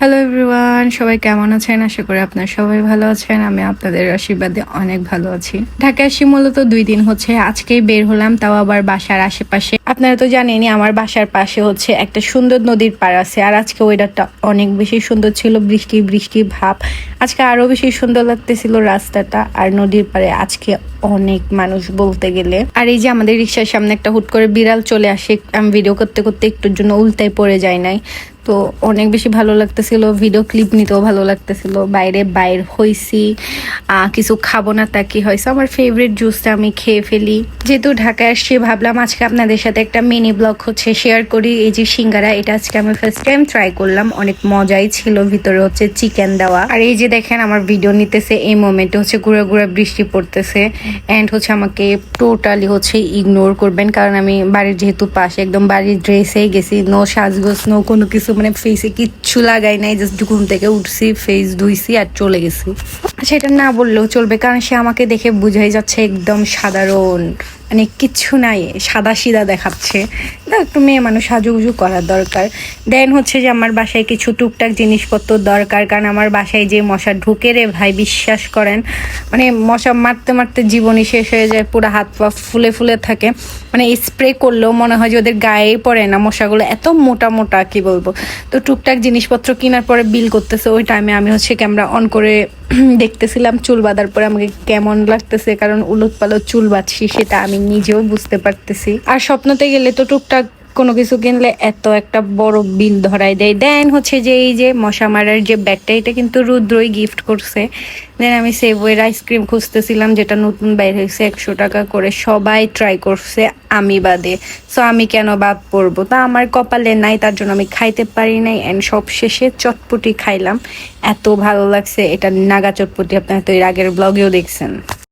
Hello everyone, সবাই কেমন আছেন? আশা করি আপনারা সবাই ভালো আছেন। আমি আপনাদের আশীর্বাদে অনেক ভালো আছি। ঢাকা আসি মূলত 2 দিন হচ্ছে, আজকেই বের হলাম, তাও আবার বাসার আশেপাশে। আপনারা তো জানেনই আমার বাসার পাশে হচ্ছে একটা সুন্দর নদীর পাড় আছে, আর আজকে ওয়েদারটা অনেক বেশি সুন্দর ছিল, বৃষ্টি বৃষ্টি ভাব। আজকে আরো বেশি সুন্দর লাগতেছিল রাস্তাটা, আর নদীর পাড়ে আজকে অনেক মানুষ বলতে গেলে। আর এই যে আমাদের রিক্সার সামনে একটা হুট করে বিড়াল চলে আসে, আমি ভিডিও করতে করতে একটুর জন্য উল্টায় পড়ে যায় নাই। তো অনেক বেশি ভালো লাগতেছিল, ভিডিও ক্লিপ নিতেও ভালো লাগতেছিল। বাইর হইছি, কিছু খাবো না তা কি হয়েছে, আমার ফেভারিট জুসটা আমি খেয়ে ফেলি। যেহেতু ঢাকায় আসছি, ভাবলাম আজকে আপনাদের সাথে একটা মিনি ব্লগ হচ্ছে শেয়ার করি। এই যে সিঙ্গারা, এটা আজকে আমি ফার্স্ট টাইম ট্রাই করলাম, অনেক মজাই ছিল। ভিতরে হচ্ছে চিকেন দেওয়া। আর এই যে দেখেন আমার ভিডিও নিতেছে, এই মোমেন্টে হচ্ছে ঘুরে ঘুরে বৃষ্টি পড়তেছে। অ্যান্ড হচ্ছে আমাকে টোটালি হচ্ছে ইগনোর করবেন, কারণ আমি বাড়ির যেহেতু পাশে, একদম বাড়ির ড্রেসেই গেছি, নো সাজগোজ নো কোনো কিছু, মানে ফেসে কিচ্ছু লাগাই নাই, জাস্ট ঘুম থেকে উঠছি, ফেস ধুইছি আর চলে গেছি। সেটা না বললেও চলবে, কারণ সে আমাকে দেখে বুঝাই যাচ্ছে একদম সাধারণ, মানে কিচ্ছু নাই, সাদা সিধা দেখাচ্ছে। একটু মেয়ে মানুষ সাজুগুজু করার দরকার। দেন হচ্ছে যে আমার বাসায় কিছু টুকটাক জিনিসপত্র দরকার, কারণ আমার বাসায় যে মশা ঢুকে রে ভাই, বিশ্বাস করেন, মানে মশা মারতে মারতে জীবনই শেষ হয়ে যায়, পুরো হাত পা ফুলে ফুলে থাকে। মানে স্প্রে করলেও মনে হয় যে ওদের গায়েই পড়ে না, মশাগুলো এত মোটা মোটা, কি বলবো। তো টুকটাক জিনিসপত্র কেনার পরে বিল করতেছে, ওই টাইমে আমি হচ্ছে ক্যামেরা অন করে দেখতেছিলাম চুল বাঁধার পরে আমাকে কেমন লাগতেছে, কারণ উলট পালট চুল বাঁধছি সেটা আমি নিজেও বুঝতে পারতেছি। আর স্বপ্নতে গেলে তো টুকটাক কোনো কিছু কিনলে এত একটা বড় বিল ধরাই দেয়। দেন হচ্ছে যে এই যে মশা মারার যে ব্যাগটা, এটা কিন্তু রুদ্রই গিফট করছে। দেন আমি সেভওয়ের আইসক্রিম খুঁজতেছিলাম, যেটা নতুন বাইর হয়েছে 100 টাকা করে, সবাই ট্রাই করছে আমি বাদে। সো আমি কেন বাদ পড়বো, তা আমার কপালে নাই, তার জন্য আমি খাইতে পারি নাই। অ্যান্ড সব শেষে চটপটি খাইলাম, এত ভালো লাগছে। এটা নাগা চটপটি, আপনারা তো এর আগের ব্লগেও দেখছেন।